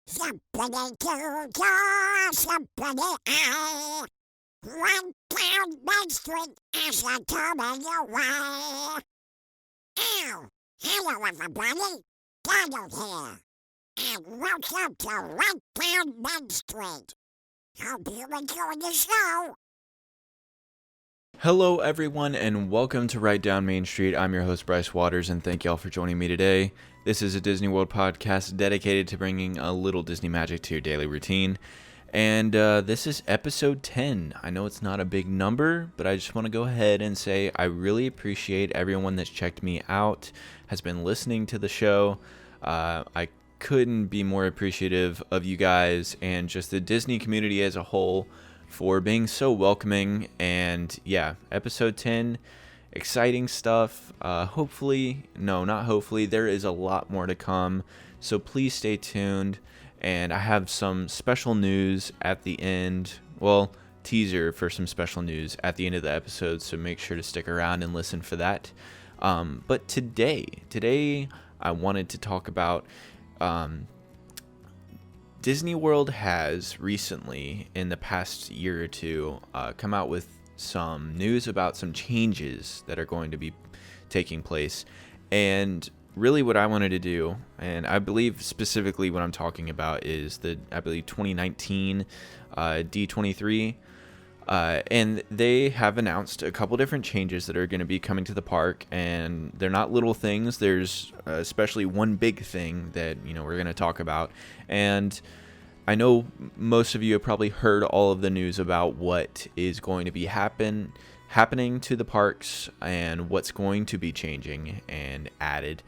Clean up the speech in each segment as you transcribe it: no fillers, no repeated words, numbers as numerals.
Somebody to draw, somebody I. 1 pound Main Street as a coming away. Ow! Hello, everybody. Donald here. And welcome to 1 pound Main Street. Hope you enjoy the show. Hello, everyone, and welcome to Right Down Main Street. I'm your host, Bryce Waters, and thank y'all for joining me today. This is a Disney World podcast dedicated to bringing a little Disney magic to your daily routine. And this is episode 10. I know it's not a big number, but I just want to go ahead and say I really appreciate everyone that's checked me out, has been listening to the show. I couldn't be more appreciative of you guys and just the Disney community as a whole for being so welcoming. And yeah, episode 10, exciting stuff. Hopefully, there is a lot more to come, so please stay tuned. And I have some special news at the end, teaser for some special news at the end of the episode, so make sure to stick around and listen for that. But today I wanted to talk about Disney World has recently, in the past year or two, come out with some news about some changes that are going to be taking place. And really what I wanted to do, and I believe specifically what I'm talking about is the 2019 D23. And they have announced a couple different changes that are going to be coming to the park, and they're not little things. There's especially one big thing that we're going to talk about, and I know most of you have probably heard all of the news about what is going to be happening to the parks and what's going to be changing and added.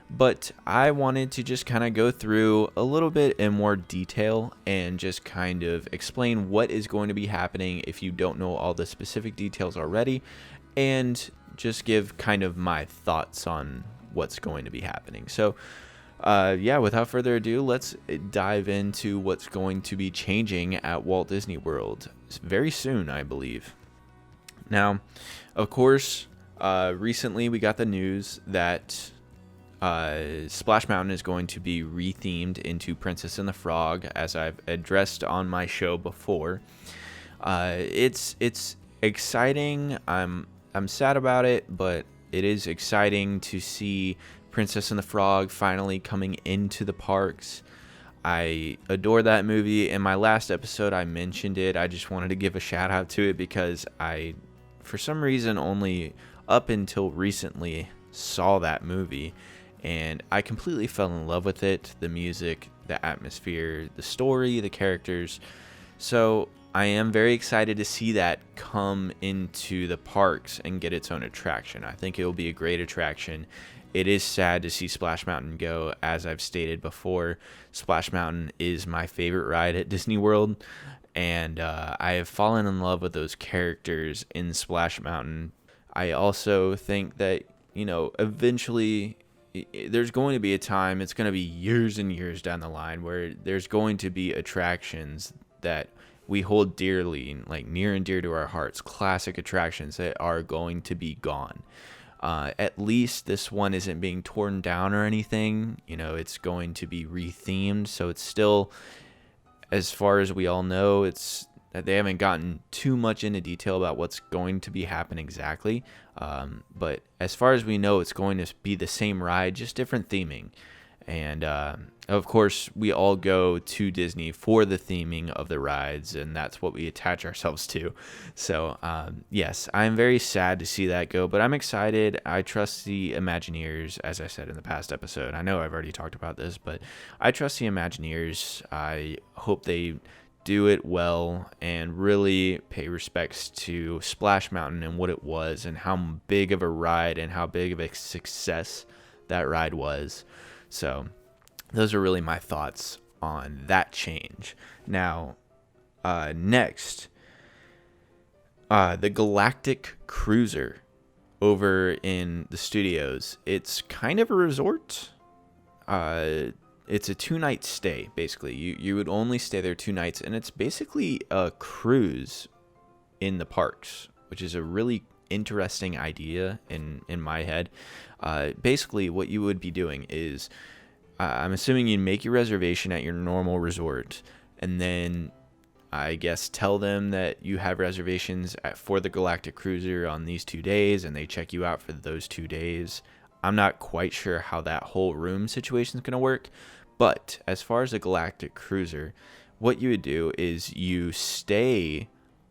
But I wanted to just kind of go through a little bit in more detail and just kind of explain what is going to be happening if you don't know all the specific details already, and just give kind of my thoughts on what's going to be happening. So without further ado, let's dive into what's going to be changing at Walt Disney World very soon, I believe. Now, of course, recently we got the news that Splash Mountain is going to be rethemed into Princess and the Frog, as I've addressed on my show before. It's exciting. I'm sad about it, but it is exciting to see Princess and the Frog finally coming into the parks. I adore that movie. In my last episode, I mentioned it. I just wanted to give a shout out to it because I, for some reason, only up until recently saw that movie, and I completely fell in love with it. The music, the atmosphere, the story, the characters. So I am very excited to see that come into the parks and get its own attraction. I think it will be a great attraction. It is sad to see Splash Mountain go. As I've stated before, Splash Mountain is my favorite ride at Disney World, and I have fallen in love with those characters in Splash Mountain. I also think that, eventually there's going to be a time, it's going to be years and years down the line, where there's going to be attractions that we hold dearly, like near and dear to our hearts, classic attractions that are going to be gone. At least this one isn't being torn down or anything. It's going to be rethemed, so it's still, as far as we all know, they haven't gotten too much into detail about what's going to be happening exactly. But as far as we know, it's going to be the same ride, just different theming. And of course, we all go to Disney for the theming of the rides, and that's what we attach ourselves to. So yes, I'm very sad to see that go, but I'm excited. I trust the Imagineers, as I said in the past episode. I know I've already talked about this, but I trust the Imagineers. I hope they do it well and really pay respects to Splash Mountain and what it was, and how big of a ride and how big of a success that ride was. So those are really my thoughts on that change. Now, next, the Galactic Cruiser over in the studios. It's kind of a resort. It's a 2-night stay, basically. You would only stay there 2 nights, and it's basically a cruise in the parks, which is a really interesting idea in my head. Basically, what you would be doing is I'm assuming you make your reservation at your normal resort, and then I guess tell them that you have reservations for the Galactic Cruiser on these 2 days, and they check you out for those 2 days. I'm not quite sure how that whole room situation is going to work, but as far as the Galactic Cruiser, what you would do is you stay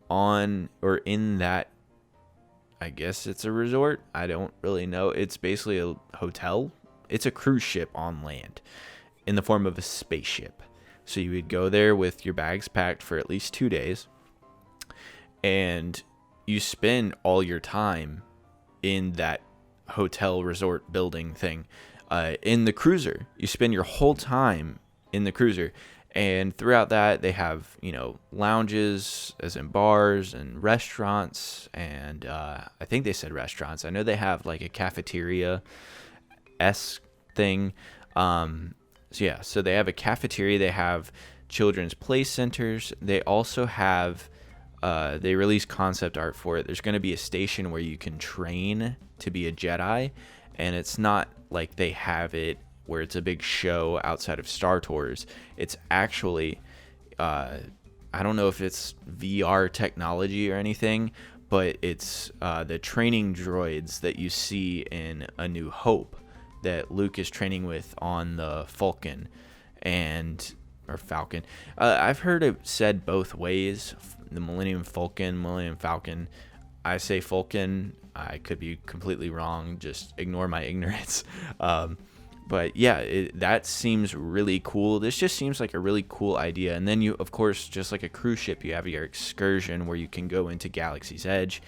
on or in that, I guess it's a resort. I don't really know. It's basically a hotel. It's a cruise ship on land in the form of a spaceship. So you would go there with your bags packed for at least 2 days, and you spend all your time in that hotel resort building thing. In the cruiser, you spend your whole time in the cruiser, and throughout that they have, lounges as in bars and restaurants, and I think they said restaurants. I know they have like a cafeteria-esque thing. So they have a cafeteria, they have children's play centers, they also have, they release concept art for it. There's going to be a station where you can train to be a Jedi, and it's not like they have it where it's a big show outside of Star Tours. It's actually, I don't know if it's VR technology or anything, but it's the training droids that you see in A New Hope that Luke is training with on the Falcon. I've heard it said both ways, the Millennium Falcon. I say Falcon. I could be completely wrong. Just ignore my ignorance. But yeah, that seems really cool. This just seems like a really cool idea. And then you, of course, just like a cruise ship, you have your excursion where you can go into Galaxy's Edge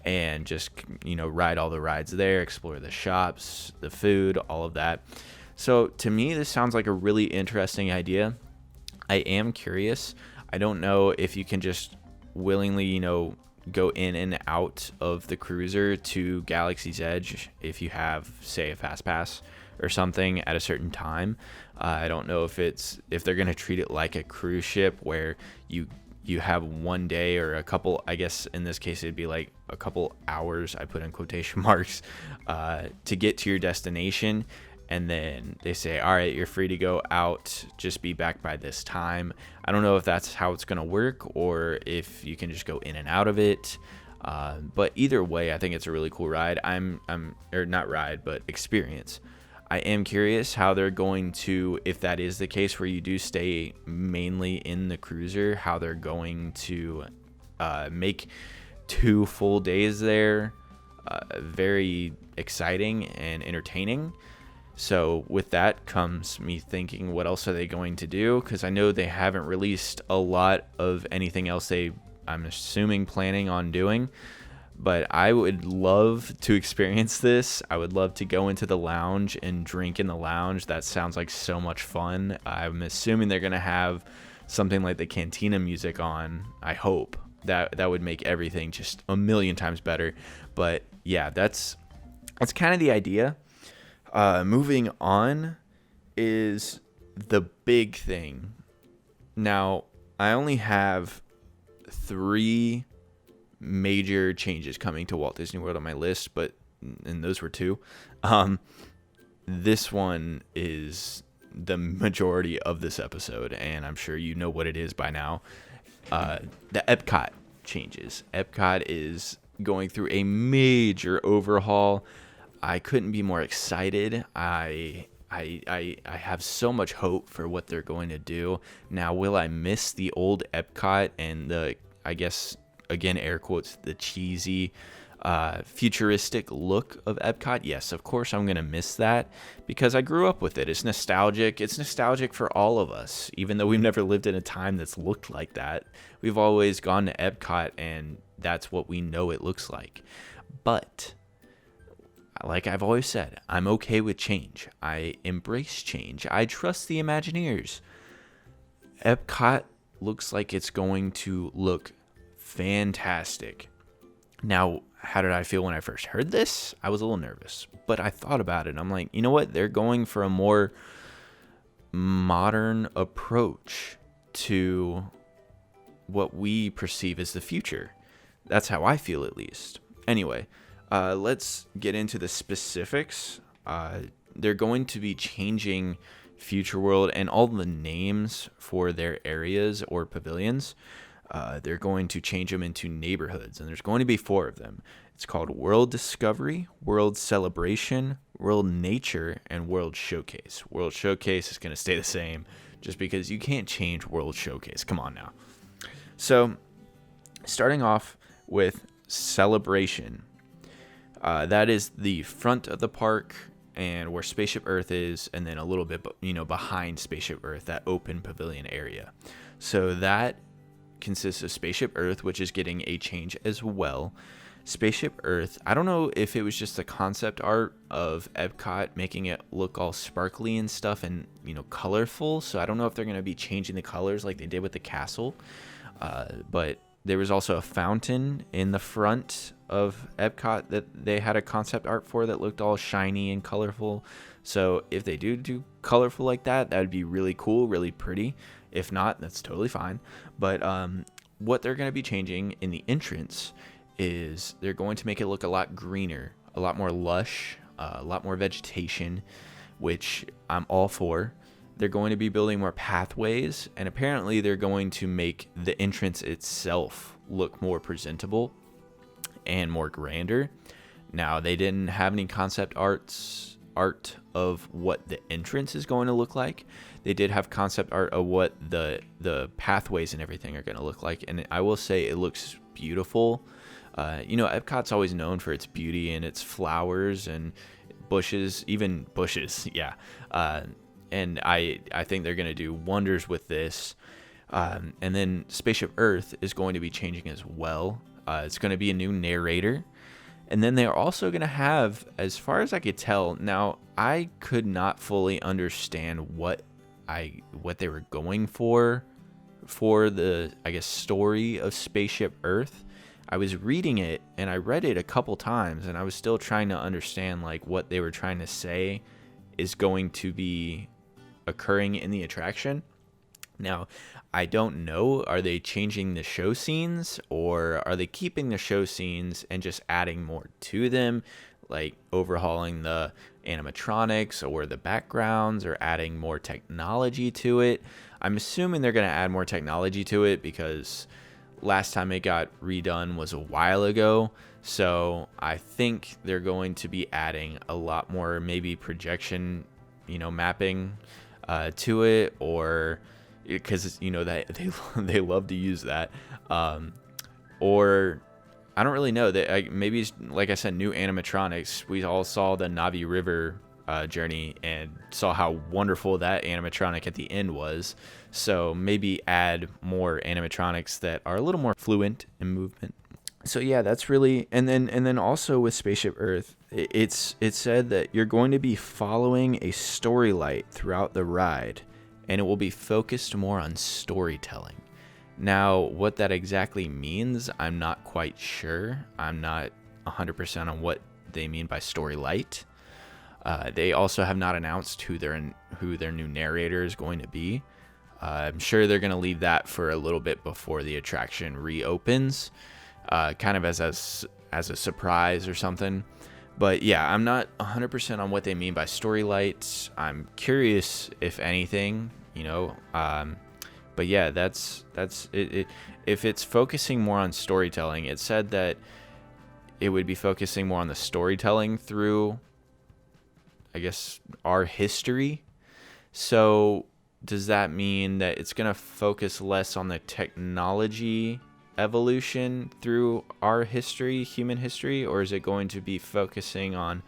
and just, ride all the rides there, explore the shops, the food, all of that. So to me, this sounds like a really interesting idea. I am curious. I don't know if you can just willingly, go in and out of the cruiser to Galaxy's Edge if you have, say, a fast pass or something at a certain time. I don't know if they're going to treat it like a cruise ship where you have 1 day or a couple, I guess in this case it'd be like a couple hours, I put in quotation marks, to get to your destination. And then they say, all right, you're free to go out, just be back by this time. I don't know if that's how it's going to work or if you can just go in and out of it. But either way, I think it's a really cool ride. Or not ride, but experience. I am curious how they're going to, if that is the case where you do stay mainly in the cruiser, how they're going to make 2 full days there very exciting and entertaining. So with that comes me thinking, what else are they going to do? Because I know they haven't released a lot of anything else I'm assuming, planning on doing. But I would love to experience this. I would love to go into the lounge and drink in the lounge. That sounds like so much fun. I'm assuming they're going to have something like the Cantina music on. I hope that would make everything just a million times better. But yeah, that's kind of the idea. Moving on is the big thing. Now, I only have 3 major changes coming to Walt Disney World on my list, and those were 2. This one is the majority of this episode, and I'm sure you know what it is by now. The Epcot changes. Epcot is going through a major overhaul. I couldn't be more excited. I have so much hope for what they're going to do. Now, will I miss the old Epcot and the, I guess, again, air quotes, the cheesy, futuristic look of Epcot? Yes, of course I'm going to miss that because I grew up with it. It's nostalgic. It's nostalgic for all of us, even though we've never lived in a time that's looked like that. We've always gone to Epcot, and that's what we know it looks like. But like I've always said, I'm okay with change. I embrace change. I trust the Imagineers. Epcot looks like it's going to look fantastic. Now, how did I feel when I first heard this? I was a little nervous, but I thought about it. I'm like, you know what? They're going for a more modern approach to what we perceive as the future. That's how I feel, at least. Anyway, let's get into the specifics. They're going to be changing Future World and all the names for their areas or pavilions, they're going to change them into neighborhoods, and there's going to be 4 of them. It's called World Discovery, World Celebration, World Nature, and World Showcase. World Showcase is going to stay the same just because you can't change World Showcase. Come on now. So, starting off with Celebration. That is the front of the park and where Spaceship Earth is, and then a little bit, behind Spaceship Earth, that open pavilion area. So that consists of Spaceship Earth, which is getting a change as well. Spaceship Earth, I don't know if it was just the concept art of Epcot making it look all sparkly and stuff and, colorful. So I don't know if they're going to be changing the colors like they did with the castle. But there was also a fountain in the front of Epcot that they had a concept art for that looked all shiny and colorful. So if they do colorful like that, that would be really cool, really pretty. If not, that's totally fine. But what they're going to be changing in the entrance is they're going to make it look a lot greener, a lot more lush, a lot more vegetation, which I'm all for. They're going to be building more pathways, and apparently they're going to make the entrance itself look more presentable and more grander. Now, they didn't have any concept art of what the entrance is going to look like. They did have concept art of what the pathways and everything are going to look like, and I will say it looks beautiful. Epcot's always known for its beauty and its flowers and bushes, even bushes, yeah. And I think they're going to do wonders with this. And then Spaceship Earth is going to be changing as well. It's going to be a new narrator. And then they're also going to have, as far as I could tell, now I could not fully understand what they were going for the, I guess, story of Spaceship Earth. I was reading it, and I read it a couple times, and I was still trying to understand like what they were trying to say is going to be occurring in the attraction. Now, I don't know, are they changing the show scenes, or are they keeping the show scenes and just adding more to them, like overhauling the animatronics or the backgrounds, or adding more technology to it? I'm assuming they're going to add more technology to it because last time it got redone was a while ago. So I think they're going to be adding a lot more, maybe projection, mapping to it, or because that they love to use that, or I don't really know that. Maybe it's, like I said, new animatronics. We all saw the Navi River journey and saw how wonderful that animatronic at the end was. So maybe add more animatronics that are a little more fluent in movement. So yeah, that's really, and then also with Spaceship Earth, it said that you're going to be following a story light throughout the ride, and it will be focused more on storytelling. Now, what that exactly means, I'm not quite sure. I'm not 100% on what they mean by story light. They also have not announced who their new narrator is going to be. I'm sure they're going to leave that for a little bit before the attraction reopens, kind of as a surprise or something. But yeah, I'm not 100% on what they mean by story lights. I'm curious, if anything, but yeah, that's it. If it's focusing more on storytelling, it said that it would be focusing more on the storytelling through, I guess, our history. So does that mean that it's going to focus less on the technology evolution through our history, human history, or is it going to be focusing on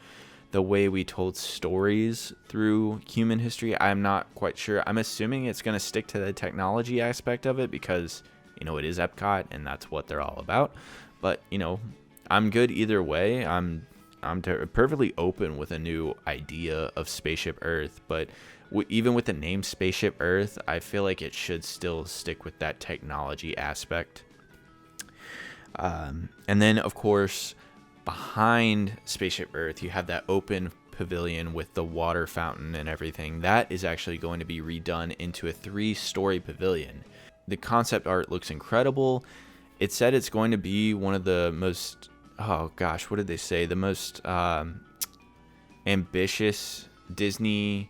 the way we told stories through human history? I'm not quite sure. I'm assuming it's going to stick to the technology aspect of it because, it is Epcot and that's what they're all about. But, I'm good either way. I'm perfectly open with a new idea of Spaceship Earth, but even with the name Spaceship Earth, I feel like it should still stick with that technology aspect. And then, of course, behind Spaceship Earth, you have that open pavilion with the water fountain and everything. That is actually going to be redone into a 3-story pavilion. The concept art looks incredible. It said it's going to be one of the most, what did they say? The most ambitious Disney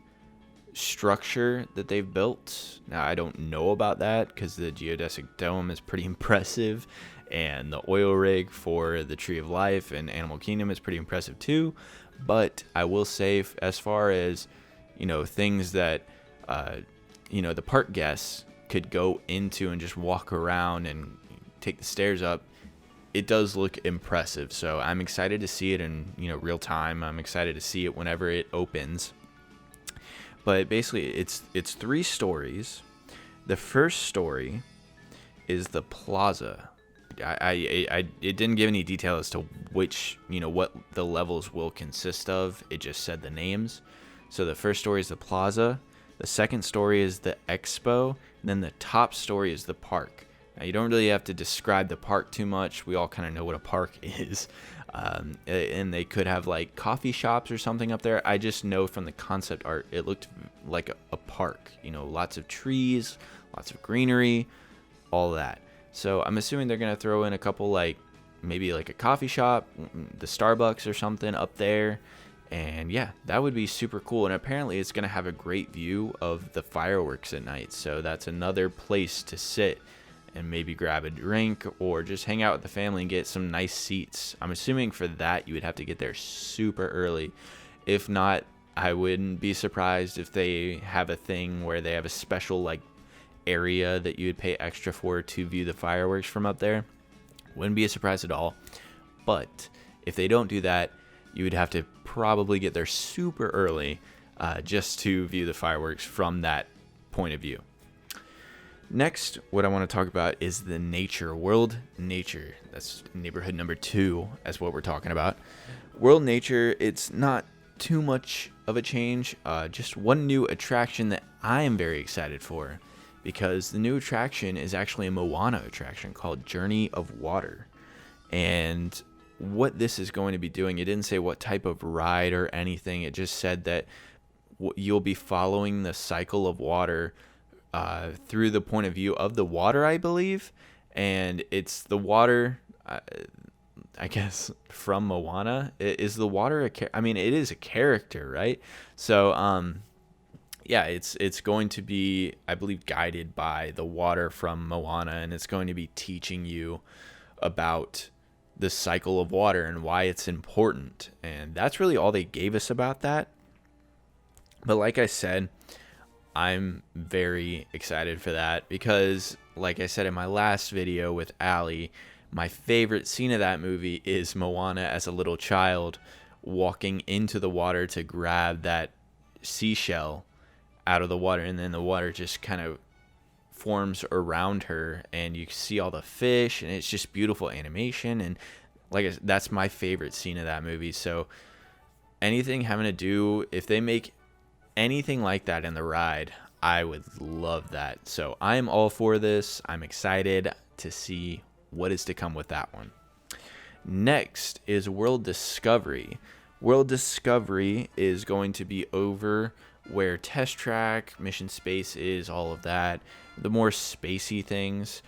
structure that they've built. Now, I don't know about that because the geodesic dome is pretty impressive, and the oil rig for the Tree of Life and Animal Kingdom is pretty impressive too. But I will say, as far as, things that, the park guests could go into and just walk around and take the stairs up, it does look impressive. So I'm excited to see it in, real time. I'm excited to see it whenever it opens. But basically, it's 3 stories. The first story is the plaza. It didn't give any detail as to which, what the levels will consist of. It just said the names. So the first story is the plaza. The second story is the expo. And then the top story is the park. Now, you don't really have to describe the park too much. We all kind of know what a park is. And they could have like coffee shops or something up there. I just know from the concept art, it looked like a park. Lots of trees, lots of greenery, all that. So I'm assuming they're going to throw in a couple, maybe like a coffee shop, the Starbucks or something up there. And yeah, that would be super cool. And apparently it's going to have a great view of the fireworks at night. So that's another place to sit and maybe grab a drink or just hang out with the family and get some nice seats. I'm assuming for that you would have to get there super early. If not, I wouldn't be surprised if they have a thing where they have a special area that you would pay extra for to view the fireworks from up there. Wouldn't be a surprise at all. But if they don't do that, you would have to probably get there super early just to view the fireworks from that point of view. Next, what I want to talk about is the nature, World Nature. That's neighborhood number 2, as what we're talking about. World Nature, it's not too much of a change. Just one new attraction that I am very excited for, because the new attraction is actually a Moana attraction called Journey of Water. And what this is going to be doing, it didn't say what type of ride or anything. It just said that you'll be following the cycle of water through the point of view of the water, I believe. And it's the water, I guess, from Moana. Is the water it is a character, right? So, yeah, it's going to be, I believe, guided by the water from Moana, and it's going to be teaching you about the cycle of water and why it's important. And that's really all they gave us about that. But like I said, I'm very excited for that because, like I said in my last video with Allie, my favorite scene of that movie is Moana as a little child walking into the water to grab that seashell out of the water, and then the water just kind of forms around her and you see all the fish, and it's just beautiful animation. And that's my favorite scene of that movie. So anything having to do, if they make anything like that in the ride, I would love that. So I'm all for this. I'm excited to see what is to come with that one. Next is World Discovery. World Discovery is going to be over where Test Track, Mission Space is, all of that, the more spacey things,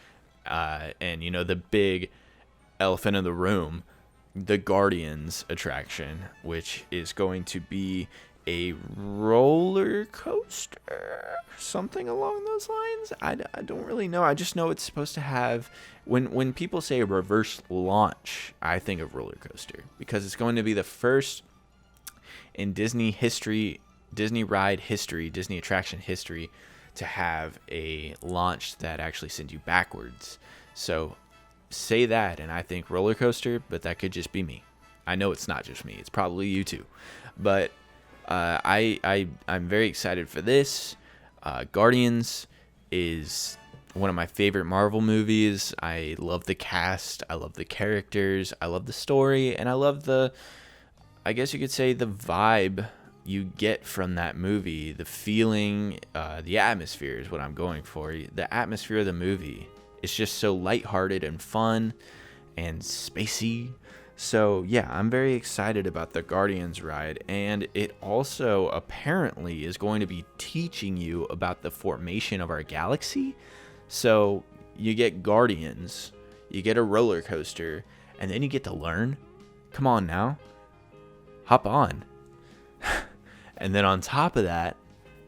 and the big elephant in the room, the Guardians attraction, which is going to be a roller coaster, something along those lines. I don't really know. I just know it's supposed to have, when people say a reverse launch, I think of roller coaster, because it's going to be the first in Disney history, Disney ride history, Disney attraction history, to have a launch that actually sends you backwards. So say that and I think roller coaster, but that could just be me. I know it's not just me. It's probably you too. But I'm very excited for this. Guardians is one of my favorite Marvel movies. I love the cast. I love the characters. I love the story. And I love I guess you could say, the vibe you get from that movie. The feeling, the atmosphere is what I'm going for. The atmosphere of the movie. It's just so lighthearted and fun and spacey. So yeah, I'm very excited about the Guardians ride, and it also apparently is going to be teaching you about the formation of our galaxy. So you get Guardians, you get a roller coaster, and then you get to learn. Come on now, hop on. And then on top of that,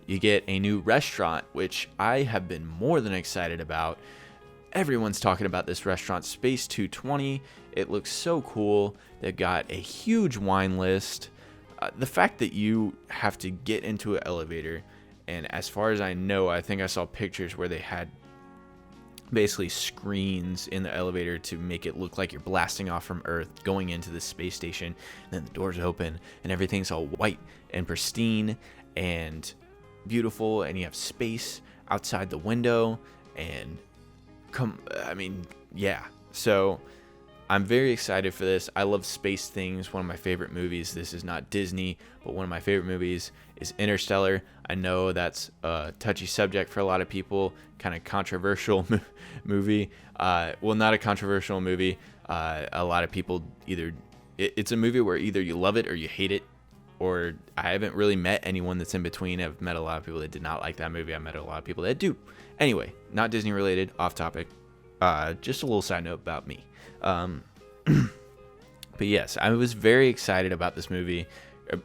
You get a new restaurant, which I have been more than excited about. Everyone's talking about this restaurant, Space 220. It looks so cool. They've got a huge wine list. The fact that you have to get into an elevator, and as far as I know, I think I saw pictures where they had basically screens in the elevator to make it look like you're blasting off from Earth, going into the space station, and then the doors open, and everything's all white and pristine and beautiful, and you have space outside the window, and yeah. So I'm very excited for this. I love space things. One of my favorite movies, this is not Disney, but one of my favorite movies is Interstellar. I know that's a touchy subject for a lot of people, kind of controversial movie. Well, not a controversial movie. A lot of people it's a movie where either you love it or you hate it, or I haven't really met anyone that's in between. I've met a lot of people that did not like that movie. I met a lot of people that do. Anyway, not Disney related, off topic. Just a little side note about me. But yes, I was very excited about this movie. I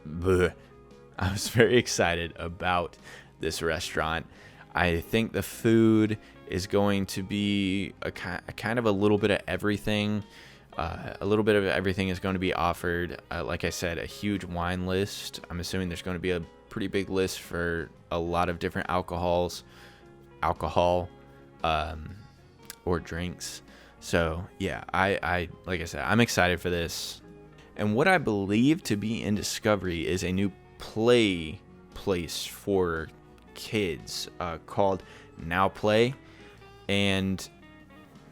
was very excited about this restaurant. I think the food is going to be a kind of a little bit of everything. A little bit of everything is going to be offered. Like I said, a huge wine list. I'm assuming there's going to be a pretty big list for a lot of different alcohol, or drinks. So yeah, I like I said, I'm excited for this. And what I believe to be in Discovery is a new play place for kids called Now Play. And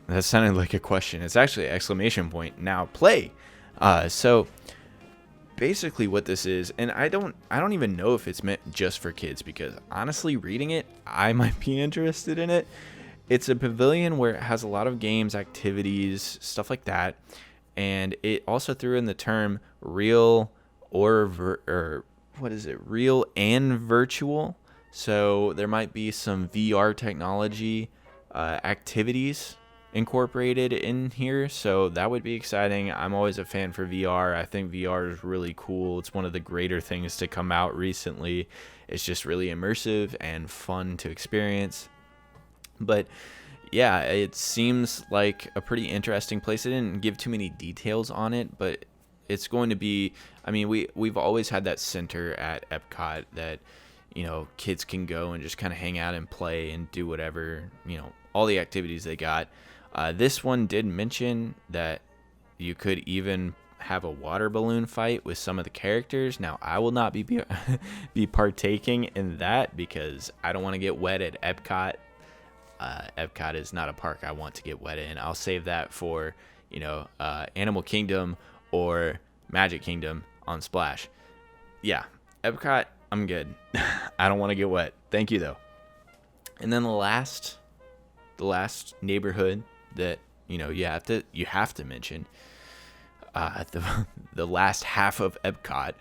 that sounded like a question. It's actually an exclamation point. Now Play. So basically what this is, and I don't even know if it's meant just for kids, because honestly, reading it, I might be interested in it. It's a pavilion where it has a lot of games, activities, stuff like that. And it also threw in the term real real and virtual. So there might be some VR technology activities incorporated in here. So that would be exciting. I'm always a fan for VR. I think VR is really cool. It's one of the greater things to come out recently. It's just really immersive and fun to experience. But yeah, it seems like a pretty interesting place. They didn't give too many details on it, but it's going to be, I mean, we've always had that center at Epcot that, you know, kids can go and just kind of hang out and play and do whatever, you know, all the activities they got. This one did mention that you could even have a water balloon fight with some of the characters. Now, I will not be partaking in that because I don't want to get wet at Epcot. Epcot is not a park I want to get wet in. I'll save that for, you know, Animal Kingdom or Magic Kingdom on Splash. Yeah, Epcot, I'm good. I don't want to get wet. Thank you, though. And then the last neighborhood that, you know, you have to mention, the last half of Epcot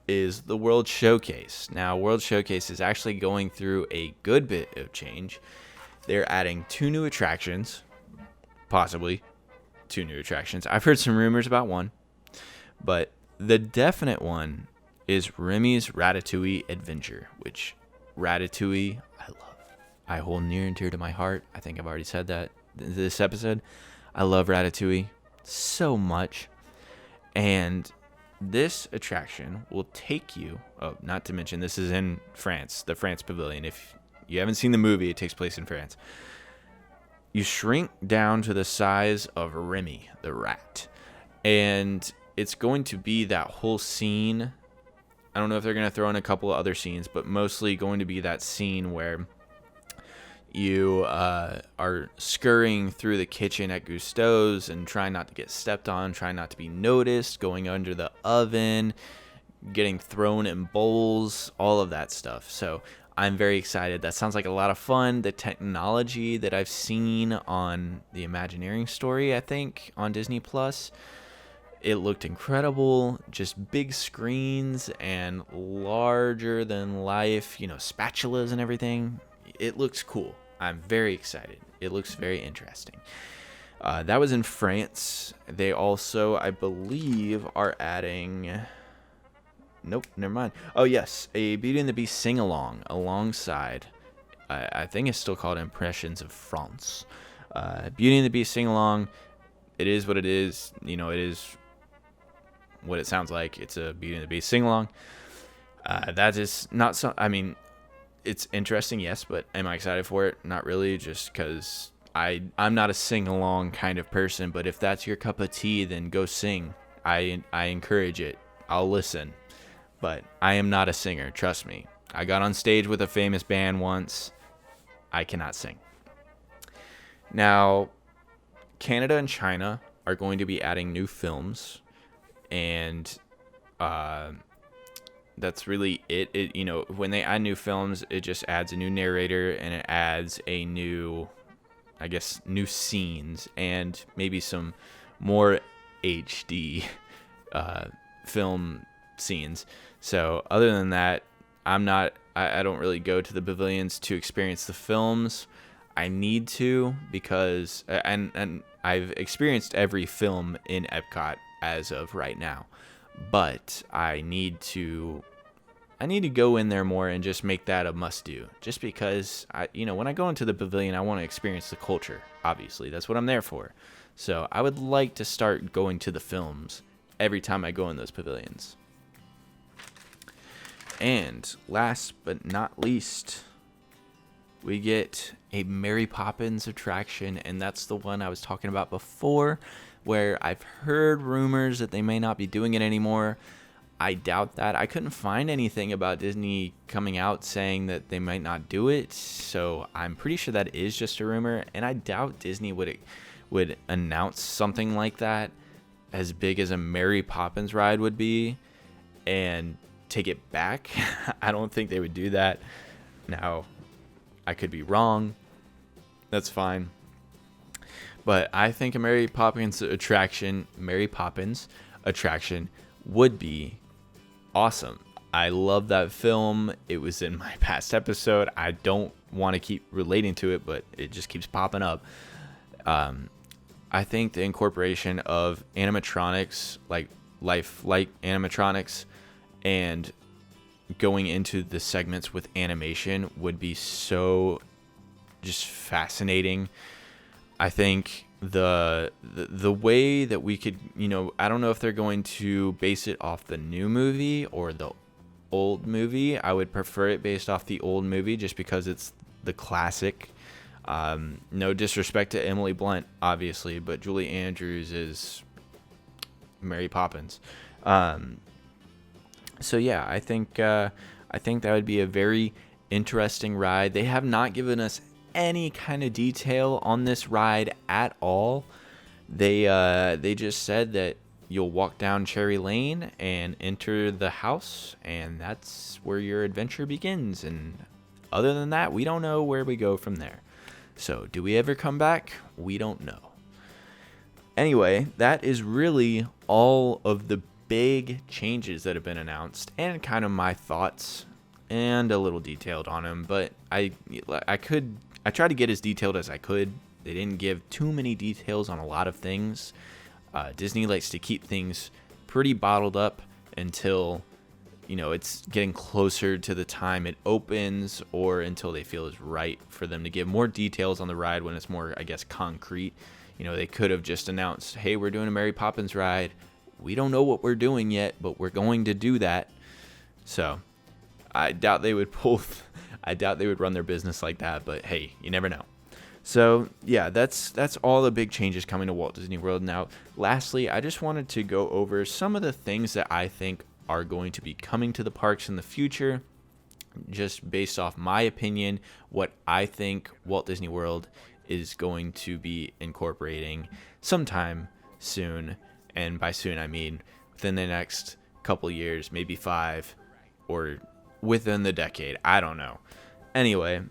is the World Showcase. Now, World Showcase is actually going through a good bit of change. They're adding 2 new attractions, possibly 2 new attractions. I've heard some rumors about one, but the definite one is Remy's Ratatouille Adventure, which Ratatouille I love. I hold near and dear to my heart. I think I've already said that in this episode. I love Ratatouille so much. And this attraction will take you, oh, not to mention this is in France, the France Pavilion. If you haven't seen the movie, it takes place in France. You shrink down to the size of Remy, the rat. And it's going to be that whole scene. I don't know if they're going to throw in a couple of other scenes, but mostly going to be that scene where you are scurrying through the kitchen at Gusteau's and trying not to get stepped on, trying not to be noticed, going under the oven, getting thrown in bowls, all of that stuff. So I'm very excited. That sounds like a lot of fun. The technology that I've seen on the Imagineering story, I think, on Disney Plus, it looked incredible. Just big screens and larger than life, you know, spatulas and everything. It looks cool. I'm very excited. It looks very interesting. That was in France. They also, I believe, are adding... Nope, never mind. Oh yes, a Beauty and the Beast sing along alongside. I think it's still called Impressions of France. Beauty and the Beast sing along. It is what it is. You know, it is what it sounds like. It's a Beauty and the Beast sing along. That is not so. I mean, it's interesting, yes, but am I excited for it? Not really, just because I'm not a sing along kind of person. But if that's your cup of tea, then go sing. I encourage it. I'll listen. But I am not a singer, trust me. I got on stage with a famous band once. I cannot sing. Now, Canada and China are going to be adding new films, and that's really it. When they add new films, it just adds a new narrator and it adds a new, new scenes and maybe some more HD film scenes. So other than that, I don't really go to the pavilions to experience the films. I need to, because and I've experienced every film in Epcot as of right now, but I need to go in there more and just make that a must do, just because when I go into the pavilion, I want to experience the culture. Obviously, that's what I'm there for. So I would like to start going to the films every time I go in those pavilions. And last but not least, we get a Mary Poppins attraction, and that's the one I was talking about before, where I've heard rumors that they may not be doing it anymore. I doubt that. I couldn't find anything about Disney coming out saying that they might not do it, so I'm pretty sure that is just a rumor, and I doubt Disney would announce something like that, as big as a Mary Poppins ride would be, and take it back. I don't think they would do that. Now, I could be wrong. That's fine. But I think a Mary Poppins attraction would be awesome. I love that film. It was in my past episode. I don't want to keep relating to it, but it just keeps popping up. I think the incorporation of animatronics, like lifelike animatronics, and going into the segments with animation would be so just fascinating. I think the way that we could, I don't know if they're going to base it off the new movie or the old movie. I would prefer it based off the old movie, just because it's the classic. No disrespect to Emily Blunt, obviously, but Julie Andrews is Mary Poppins. So yeah, I think that would be a very interesting ride. They have not given us any kind of detail on this ride at all. They just said that you'll walk down Cherry Lane and enter the house, and that's where your adventure begins. And other than that, we don't know where we go from there. So do we ever come back? We don't know. Anyway, that is really all of the big changes that have been announced, and kind of my thoughts and a little detailed on them. But I tried to get as detailed as I could. They didn't give too many details on a lot of things. Disney likes to keep things pretty bottled up until it's getting closer to the time it opens, or until they feel is right for them to give more details on the ride when it's more, concrete. They could have just announced, hey, we're doing a Mary Poppins ride. We don't know what we're doing yet, but we're going to do that. So I doubt they would run their business like that, but hey, you never know. So yeah, that's all the big changes coming to Walt Disney World. Now, lastly, I just wanted to go over some of the things that I think are going to be coming to the parks in the future, just based off my opinion, what I think Walt Disney World is going to be incorporating sometime soon. And by soon, I mean within the next couple years, maybe 5, or within the decade. I don't know. Anyway,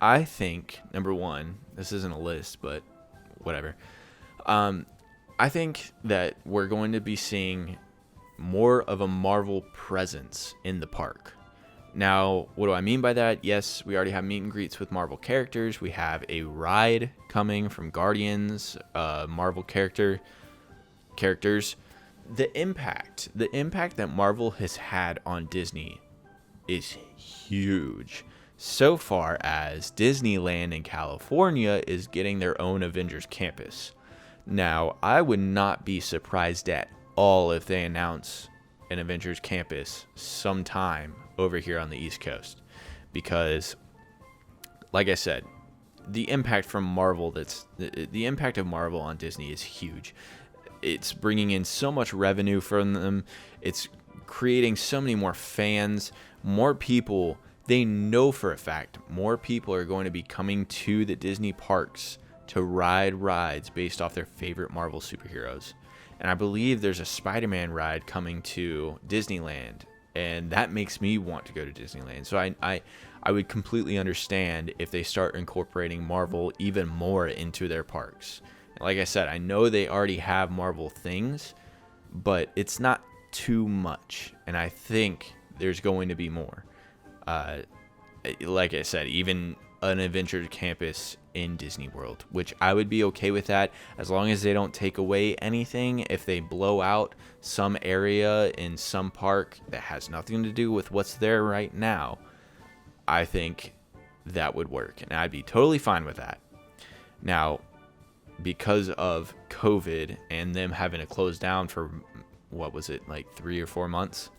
I think, number one, this isn't a list, but whatever. I think that we're going to be seeing more of a Marvel presence in the park. Now, what do I mean by that? Yes, we already have meet and greets with Marvel characters. We have a ride coming from Guardians, Marvel characters. the impact that Marvel has had on Disney is huge. So far as Disneyland in California is getting their own Avengers campus. Now, I would not be surprised at all if they announce an Avengers campus sometime over here on the East Coast, because like I said, the impact from Marvel the impact of Marvel on Disney is huge. It's bringing in so much revenue from them. It's creating so many more fans, more people. They know for a fact more people are going to be coming to the Disney parks to ride rides based off their favorite Marvel superheroes. And I believe there's a Spider-Man ride coming to Disneyland, and that makes me want to go to Disneyland. So I would completely understand if they start incorporating Marvel even more into their parks. Like I said, I know they already have Marvel things, but it's not too much, and I think there's going to be more. Like I said, even an Avengers campus in Disney World, which I would be okay with that as long as they don't take away anything. If they blow out some area in some park that has nothing to do with what's there right now, I think that would work, and I'd be totally fine with that. Now, because of COVID and them having to close down for, what was it, like 3 or 4 months,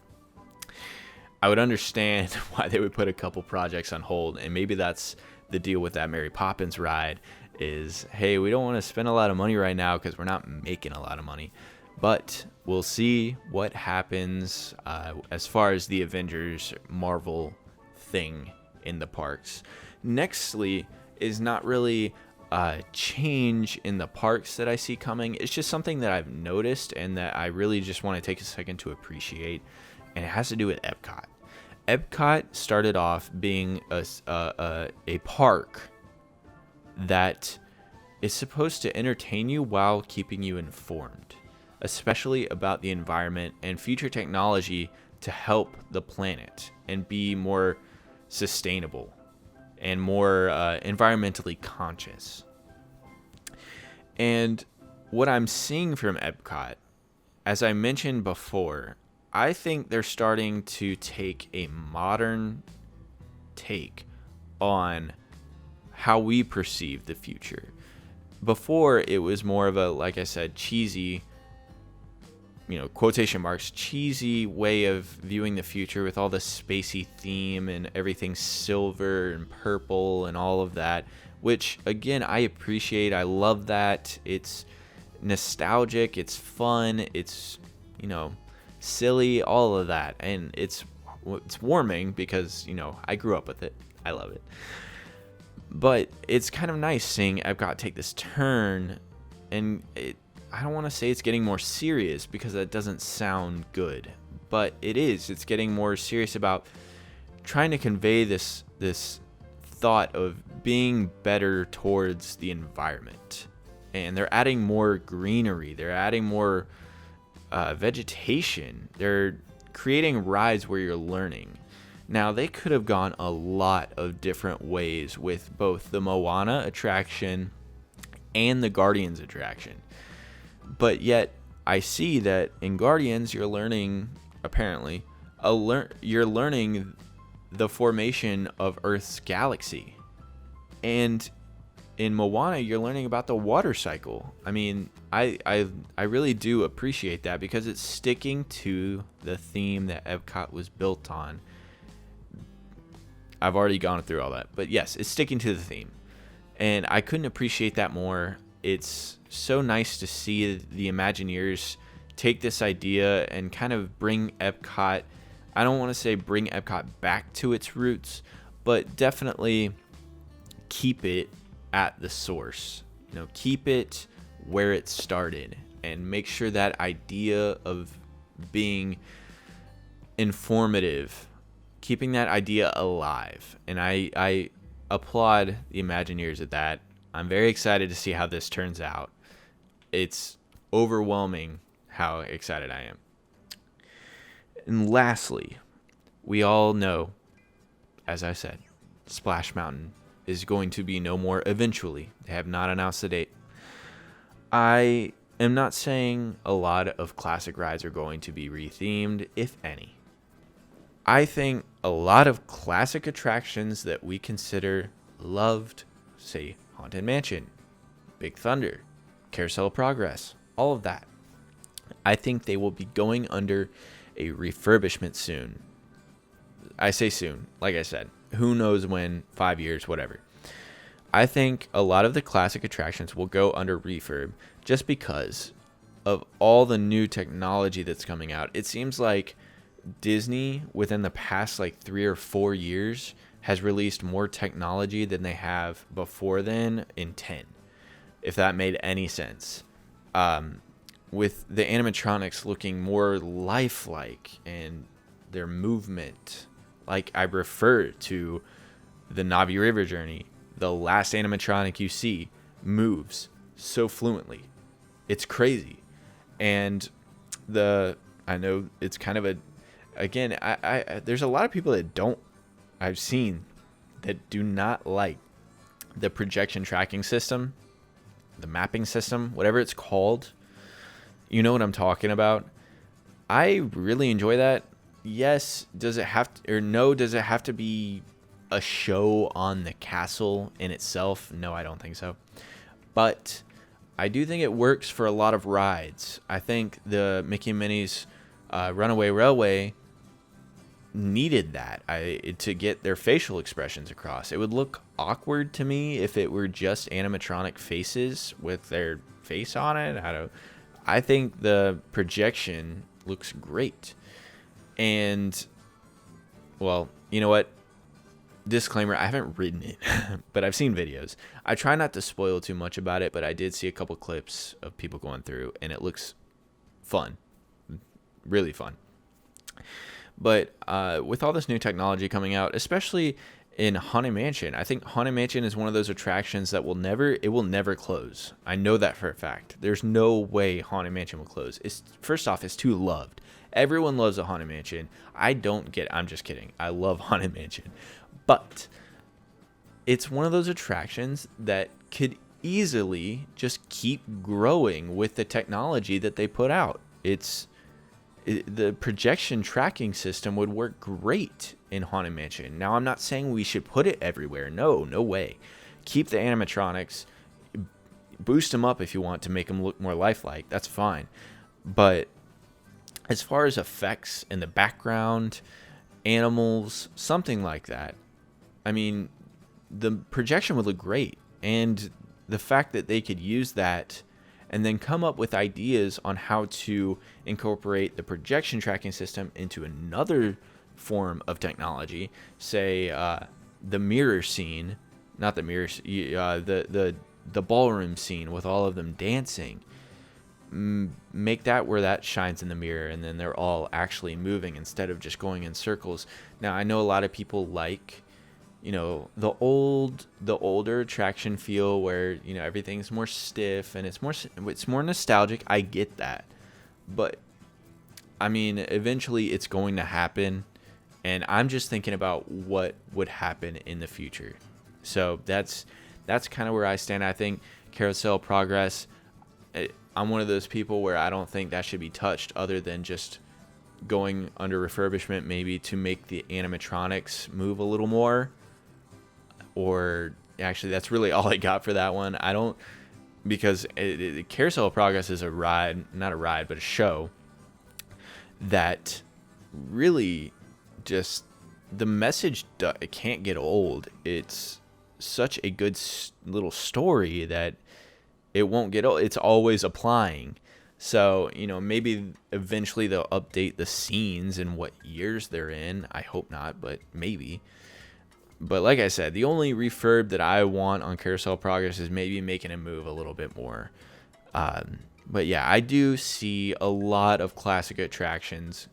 I would understand why they would put a couple projects on hold. And maybe that's the deal with that Mary Poppins ride is, hey, we don't want to spend a lot of money right now because we're not making a lot of money. But we'll see what happens as far as the Avengers Marvel thing in the parks. Nextly is not really a change in the parks that I see coming. It's just something that I've noticed and that I really just want to take a second to appreciate. And it has to do with Epcot. Epcot started off being a park that is supposed to entertain you while keeping you informed, especially about the environment and future technology to help the planet and be more sustainable and more environmentally conscious. And what I'm seeing from Epcot, as I mentioned before, I think they're starting to take a modern take on how we perceive the future. Before, it was more of a, like I said, cheesy, quotation marks, cheesy way of viewing the future with all the spacey theme and everything silver and purple and all of that, which, again, I appreciate. I love that. It's nostalgic. It's fun. It's, silly, all of that, and it's warming because I grew up with it. I love it, but it's kind of nice seeing Epcot take this turn, and I don't want to say it's getting more serious because that doesn't sound good, but it is. It's getting more serious about trying to convey this thought of being better towards the environment, and they're adding more greenery. They're adding more vegetation. They're creating rides where you're learning. Now, they could have gone a lot of different ways with both the Moana attraction and the Guardians attraction, but yet I see that in Guardians you're learning, apparently, you're learning the formation of Earth's galaxy, and in Moana, you're learning about the water cycle. I mean, I really do appreciate that because it's sticking to the theme that Epcot was built on. I've already gone through all that, but yes, it's sticking to the theme. And I couldn't appreciate that more. It's so nice to see the Imagineers take this idea and kind of bring Epcot, I don't want to say bring Epcot back to its roots, but definitely keep it at the source. Keep it where it started and make sure that idea of being informative, keeping that idea alive. And I applaud the Imagineers at that. I'm very excited to see how this turns out. It's overwhelming how excited I am. And lastly, we all know, as I said, Splash Mountain is going to be no more eventually. They have not announced the date. I am not saying a lot of classic rides are going to be rethemed, if any. I think a lot of classic attractions that we consider loved, say Haunted Mansion, Big Thunder, Carousel of Progress, all of that, I think they will be going under a refurbishment soon. I say soon, like I said, who knows when, 5 years, whatever. I think a lot of the classic attractions will go under refurb just because of all the new technology that's coming out. It seems like Disney, within the past like 3 or 4 years, has released more technology than they have before then in 10, if that made any sense. With the animatronics looking more lifelike and their movement, like I refer to the Navi River journey, the last animatronic you see moves so fluently. It's crazy. And I know it's kind of I there's a lot of people that I've seen that do not like the projection tracking system, the mapping system, whatever it's called. You know what I'm talking about? I really enjoy that. Yes, does it have to, or no, does it have to be a show on the castle in itself? No, I don't think so. But I do think it works for a lot of rides. I think the Mickey and Minnie's Runaway Railway needed that to get their facial expressions across. It would look awkward to me if it were just animatronic faces with their face on it. I think the projection looks great. And, well, you know what? Disclaimer, I haven't ridden it, but I've seen videos. I try not to spoil too much about it, but I did see a couple clips of people going through, and it looks fun. Really fun. But with all this new technology coming out, especially in Haunted Mansion, I think Haunted Mansion is one of those attractions that will never close. I know that for a fact. There's no way Haunted Mansion will close. First off, it's too loved. Everyone loves a Haunted Mansion. I'm just kidding. I love Haunted Mansion. But it's one of those attractions that could easily just keep growing with the technology that they put out. The projection tracking system would work great in Haunted Mansion. Now, I'm not saying we should put it everywhere. No way. Keep the animatronics. Boost them up if you want to make them look more lifelike. That's fine. But as far as effects in the background, animals, something like that, I mean, the projection would look great. And the fact that they could use that and then come up with ideas on how to incorporate the projection tracking system into another form of technology, say the mirror scene, not the mirror, the ballroom scene with all of them dancing. Make that where that shines in the mirror, and then they're all actually moving instead of just going in circles. Now, I know a lot of people like, the older attraction feel where, everything's more stiff and it's more nostalgic. I get that. But I mean, eventually it's going to happen, and I'm just thinking about what would happen in the future. So that's kind of where I stand. I think Carousel Progress, I'm one of those people where I don't think that should be touched other than just going under refurbishment, maybe to make the animatronics move a little more. Or actually, that's really all I got for that one. Because Carousel of Progress is not a ride, but a show that really just, the message, it can't get old. It's such a good little story that it won't get old. It's always applying. So, maybe eventually they'll update the scenes and what years they're in. I hope not, but maybe. But like I said, the only refurb that I want on Carousel Progress is maybe making it move a little bit more. But yeah, I do see a lot of classic attractions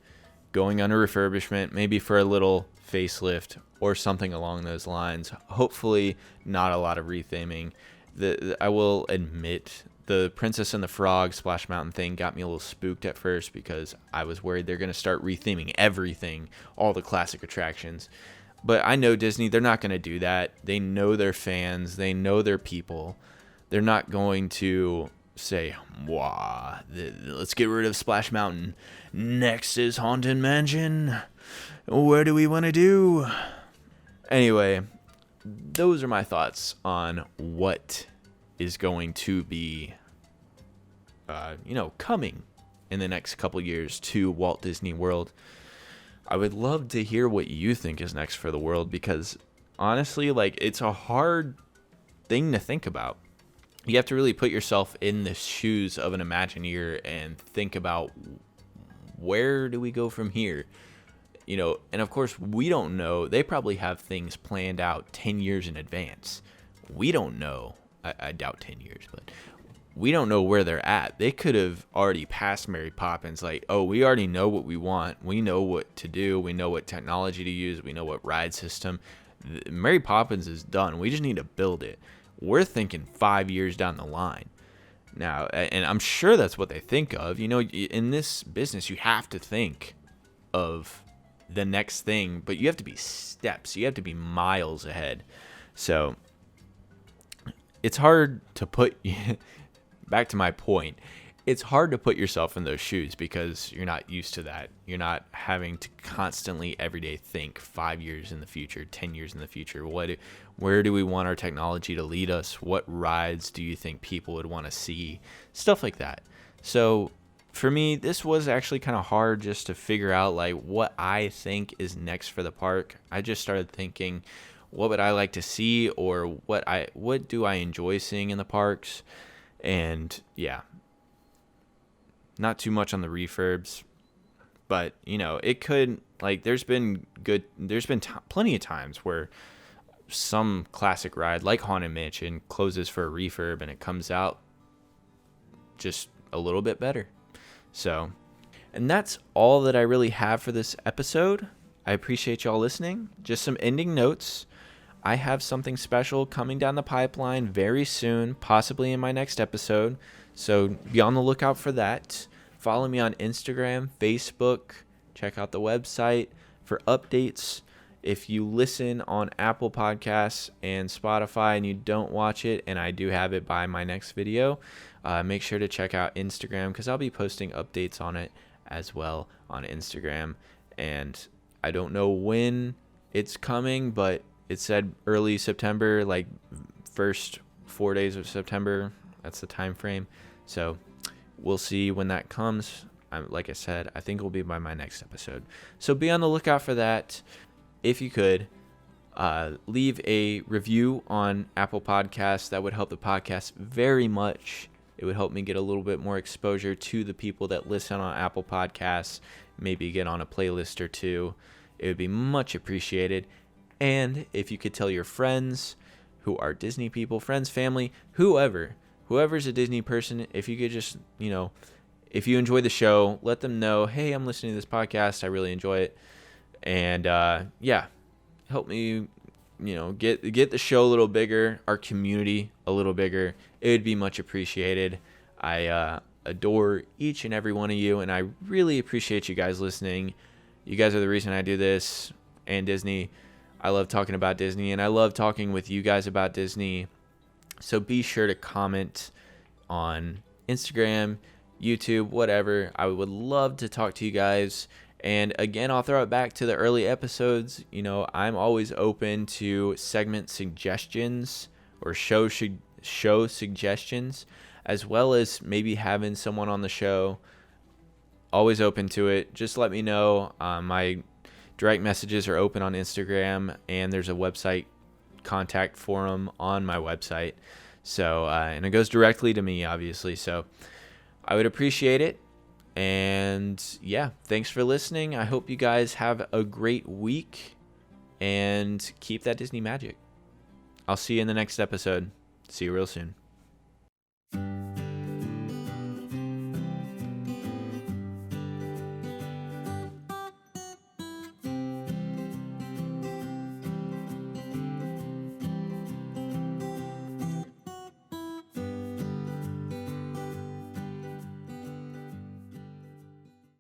going under refurbishment, maybe for a little facelift or something along those lines. Hopefully not a lot of retheming. I will admit, the Princess and the Frog Splash Mountain thing got me a little spooked at first because I was worried they're going to start retheming everything, all the classic attractions. But I know Disney, they're not going to do that. They know their fans. They know their people. They're not going to say, let's get rid of Splash Mountain. Next is Haunted Mansion. What do we want to do? Anyway, those are my thoughts on what is going to be, coming in the next couple years to Walt Disney World. I would love to hear what you think is next for the world, because honestly, it's a hard thing to think about. You have to really put yourself in the shoes of an Imagineer and think about, where do we go from here? And of course, we don't know. They probably have things planned out 10 years in advance. We don't know. I doubt 10 years, but we don't know where they're at. They could have already passed Mary Poppins. We already know what we want. We know what to do. We know what technology to use. We know what ride system. Mary Poppins is done. We just need to build it. We're thinking 5 years down the line now, and I'm sure that's what they think of. In this business, you have to think of the next thing, but you have to be steps. You have to be miles ahead. So it's hard to put, back to my point, it's hard to put yourself in those shoes because you're not used to that. You're not having to constantly every day think 5 years in the future, 10 years in the future. Where do we want our technology to lead us? What rides do you think people would want to see? Stuff like that. So for me, this was actually kind of hard just to figure out what I think is next for the park. I just started thinking, what would I like to see, or what do I enjoy seeing in the parks? And yeah, not too much on the refurbs, but it could, there's been plenty of times where some classic ride like Haunted Mansion closes for a refurb and it comes out just a little bit better. So, and that's all that I really have for this episode. I appreciate y'all listening. Just some ending notes. I have something special coming down the pipeline very soon, possibly in my next episode. So be on the lookout for that. Follow me on Instagram, Facebook. Check out the website for updates. If you listen on Apple Podcasts and Spotify and you don't watch it, and I do have it by my next video, make sure to check out Instagram, because I'll be posting updates on it as well on Instagram. And I don't know when it's coming, but it said early September, first 4 days of September. That's the time frame. So we'll see when that comes. Like I said, I think it will be by my next episode. So be on the lookout for that. If you could, leave a review on Apple Podcasts. That would help the podcast very much. It would help me get a little bit more exposure to the people that listen on Apple Podcasts. Maybe get on a playlist or two. It would be much appreciated. And if you could tell your friends who are Disney people, friends, family, whoever's a Disney person, if you could just, if you enjoy the show, let them know, hey, I'm listening to this podcast. I really enjoy it. And help me, get the show a little bigger, our community a little bigger. It would be much appreciated. I adore each and every one of you, and I really appreciate you guys listening. You guys are the reason I do this, and Disney. I love talking about Disney, and I love talking with you guys about Disney. So be sure to comment on Instagram, YouTube, whatever. I would love to talk to you guys. And again, I'll throw it back to the early episodes. I'm always open to segment suggestions or show suggestions, as well as maybe having someone on the show. Always open to it. Just let me know. My direct messages are open on Instagram, and there's a website contact forum on my website. So, and it goes directly to me, obviously. So I would appreciate it. And yeah, thanks for listening. I hope you guys have a great week and keep that Disney magic. I'll see you in the next episode. See you real soon.